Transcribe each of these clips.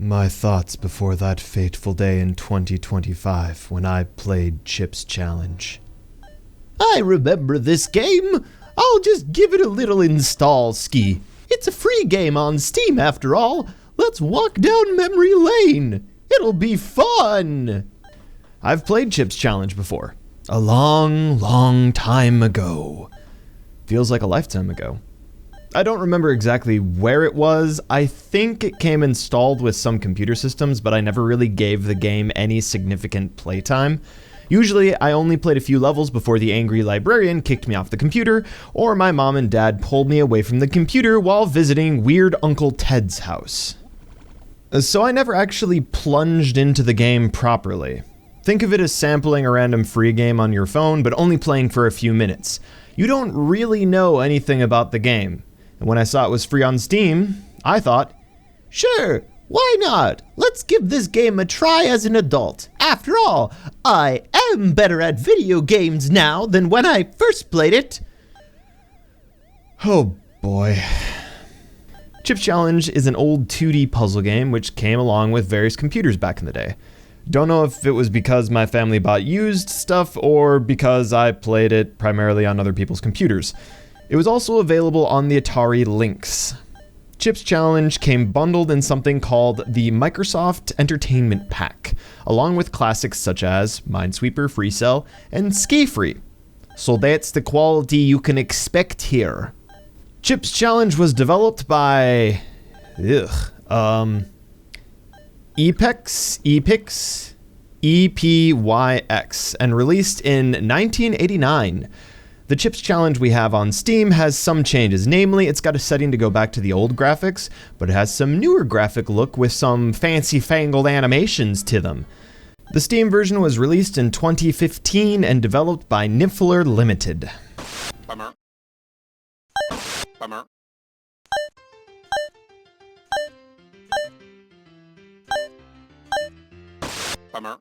My thoughts before that fateful day in 2025 when I played Chip's Challenge. I remember this game. I'll just give it a little install, Ski. It's a free game on Steam after all. Let's walk down memory lane. It'll be fun. I've played Chip's Challenge before. A long, long time ago. Feels like a lifetime ago. I don't remember exactly where it was. I think it came installed with some computer systems, but I never really gave the game any significant playtime. Usually, I only played a few levels before the angry librarian kicked me off the computer, or my mom and dad pulled me away from the computer while visiting weird Uncle Ted's house. So I never actually plunged into the game properly. Think of it as sampling a random free game on your phone, but only playing for a few minutes. You don't really know anything about the game. And when I saw it was free on Steam, I thought, sure, why not? Let's give this game a try as an adult. After all, I am better at video games now than when I first played it. Oh boy. Chip's Challenge is an old 2D puzzle game which came along with various computers back in the day. Don't know if it was because my family bought used stuff or because I played it primarily on other people's computers. It was also available on the Atari Lynx. Chip's Challenge came bundled in something called the Microsoft Entertainment Pack, along with classics such as Minesweeper, Freecell, and SkiFree. So that's the quality you can expect here. Chip's Challenge was developed by Epyx, Epyx, and released in 1989. The Chip's Challenge we have on Steam has some changes, namely it's got a setting to go back to the old graphics, but it has some newer graphic look with some fancy fangled animations to them. The Steam version was released in 2015 and developed by Niffler Ltd. Bummer. Bummer. Bummer.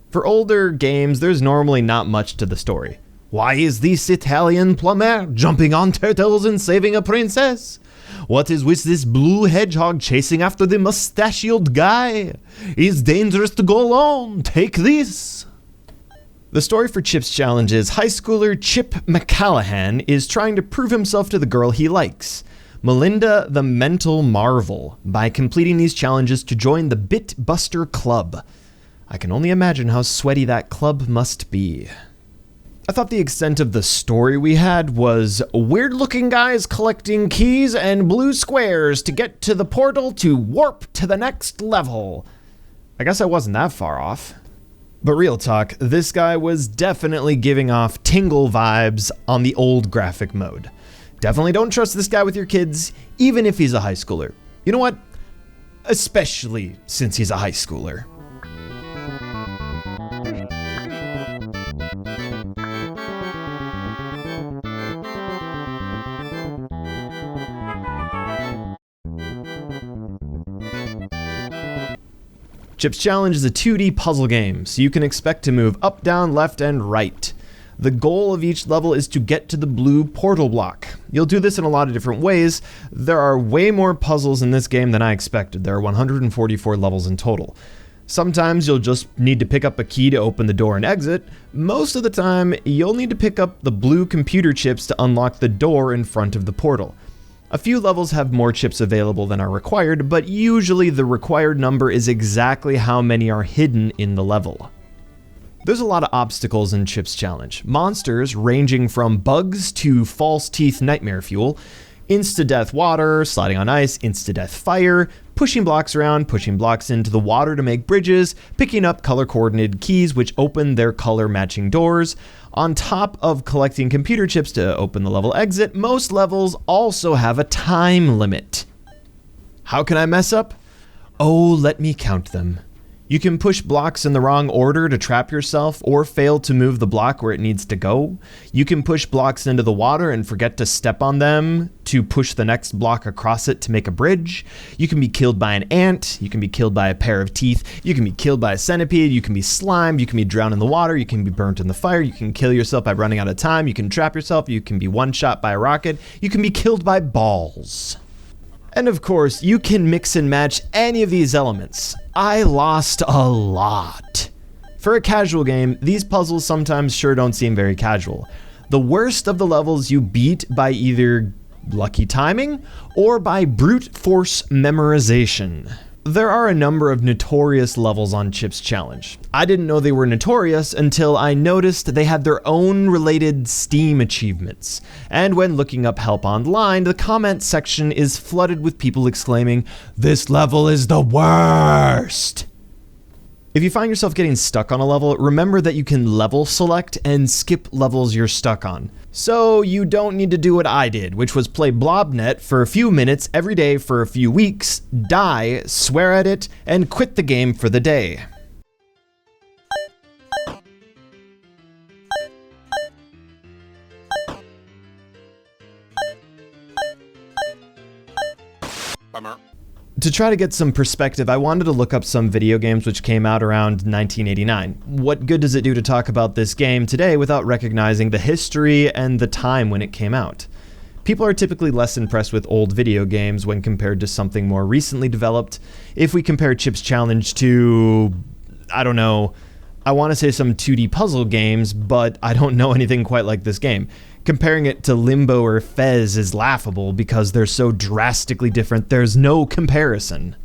For older games, there's normally not much to the story. Why is this Italian plumber jumping on turtles and saving a princess? What is with this blue hedgehog chasing after the mustachioed guy? It's dangerous to go alone. Take this. The story for Chip's Challenge is high schooler Chip McCallahan is trying to prove himself to the girl he likes, Melinda the Mental Marvel, by completing these challenges to join the Bitbuster Club. I can only imagine how sweaty that club must be. I thought the extent of the story we had was weird-looking guys collecting keys and blue squares to get to the portal to warp to the next level. I guess I wasn't that far off. But real talk, this guy was definitely giving off Tingle vibes on the old graphic mode. Definitely don't trust this guy with your kids, even if he's a high schooler. You know what? Especially since he's a high schooler. Chip's Challenge is a 2D puzzle game, so you can expect to move up, down, left, and right. The goal of each level is to get to the blue portal block. You'll do this in a lot of different ways. There are way more puzzles in this game than I expected. There are 144 levels in total. Sometimes you'll just need to pick up a key to open the door and exit. Most of the time, you'll need to pick up the blue computer chips to unlock the door in front of the portal. A few levels have more chips available than are required, but usually the required number is exactly how many are hidden in the level. There's a lot of obstacles in Chip's Challenge. Monsters ranging from bugs to false teeth nightmare fuel, insta-death water, sliding on ice, insta-death fire, pushing blocks around, pushing blocks into the water to make bridges, picking up color-coordinated keys which open their color-matching doors. On top of collecting computer chips to open the level exit, most levels also have a time limit. How can I mess up? Oh, let me count them. You can push blocks in the wrong order to trap yourself or fail to move the block where it needs to go. You can push blocks into the water and forget to step on them to push the next block across it to make a bridge. You can be killed by an ant. You can be killed by a pair of teeth. You can be killed by a centipede. You can be slimed. You can be drowned in the water. You can be burnt in the fire. You can kill yourself by running out of time. You can trap yourself. You can be one-shot by a rocket. You can be killed by balls. And of course, you can mix and match any of these elements. I lost a lot. For a casual game, these puzzles sometimes sure don't seem very casual. The worst of the levels you beat by either lucky timing or by brute force memorization. There are a number of notorious levels on Chip's Challenge. I didn't know they were notorious until I noticed they had their own related Steam achievements. And when looking up help online, the comment section is flooded with people exclaiming, "This level is the worst!" If you find yourself getting stuck on a level, remember that you can level select and skip levels you're stuck on. So you don't need to do what I did, which was play BlobNet for a few minutes every day for a few weeks, die, swear at it, and quit the game for the day. Bummer. To try to get some perspective, I wanted to look up some video games which came out around 1989. What good does it do to talk about this game today without recognizing the history and the time when it came out? People are typically less impressed with old video games when compared to something more recently developed. If we compare Chip's Challenge to, I don't know, I want to say some 2D puzzle games, but I don't know anything quite like this game. Comparing it to Limbo or Fez is laughable because they're so drastically different, there's no comparison.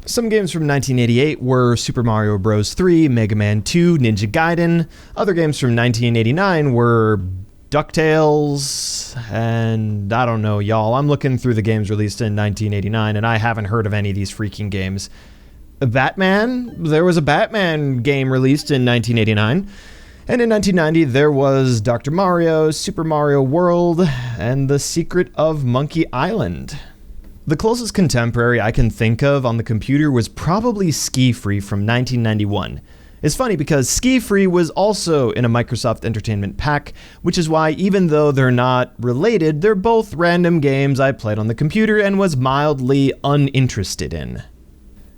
Some games from 1988 were Super Mario Bros. 3, Mega Man 2, Ninja Gaiden. Other games from 1989 were DuckTales, and I don't know, y'all. I'm looking through the games released in 1989, and I haven't heard of any of these freaking games. Batman? There was a Batman game released in 1989. And in 1990, there was Dr. Mario, Super Mario World, and The Secret of Monkey Island. The closest contemporary I can think of on the computer was probably SkiFree from 1991. It's funny because SkiFree was also in a Microsoft Entertainment pack, which is why even though they're not related, they're both random games I played on the computer and was mildly uninterested in.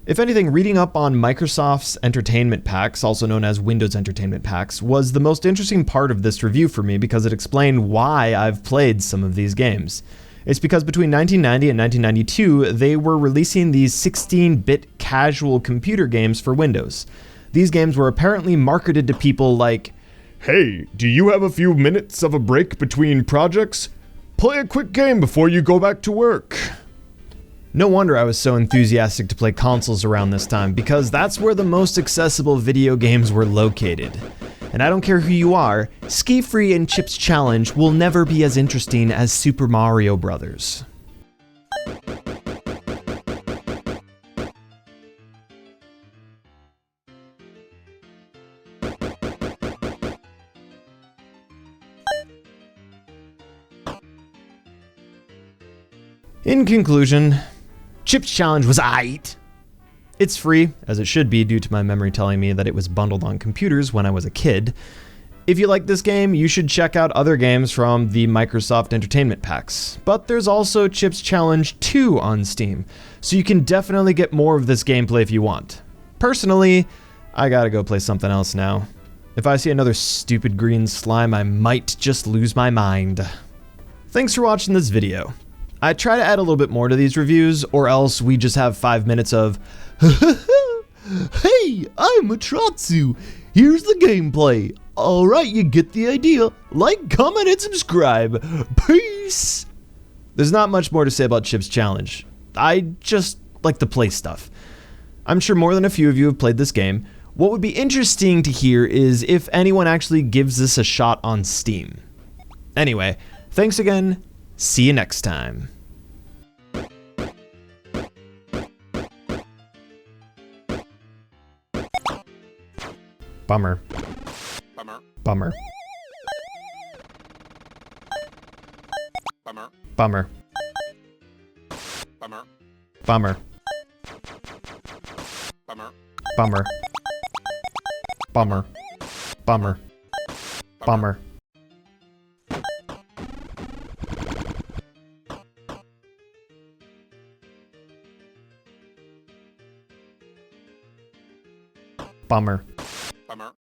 If anything, reading up on Microsoft's entertainment packs, also known as Windows Entertainment Packs, was the most interesting part of this review for me because it explained why I've played some of these games. It's because between 1990 and 1992, they were releasing these 16-bit casual computer games for Windows. These games were apparently marketed to people like, "Hey, do you have a few minutes of a break between projects? Play a quick game before you go back to work." No wonder I was so enthusiastic to play consoles around this time, because that's where the most accessible video games were located. And I don't care who you are, SkiFree and Chip's Challenge will never be as interesting as Super Mario Bros. In conclusion, Chip's Challenge was aight. It's free, as it should be due to my memory telling me that it was bundled on computers when I was a kid. If you like this game, you should check out other games from the Microsoft Entertainment Packs. But there's also Chip's Challenge 2 on Steam, so you can definitely get more of this gameplay if you want. Personally, I gotta go play something else now. If I see another stupid green slime, I might just lose my mind. Thanks for watching this video. I try to add a little bit more to these reviews, or else we just have 5 minutes of Hey, I'm Atratzu. Here's the gameplay. Alright, you get the idea. Like, comment, and subscribe. Peace! There's not much more to say about Chip's Challenge. I just like to play stuff. I'm sure more than a few of you have played this game. What would be interesting to hear is if anyone actually gives this a shot on Steam. Anyway, thanks again. See you next time. Bummer. Bummer. Bummer. Bummer. Bummer. Bummer. Bummer. Bummer. Bummer. Bummer. Bummer. Bummer. Bummer. Bummer.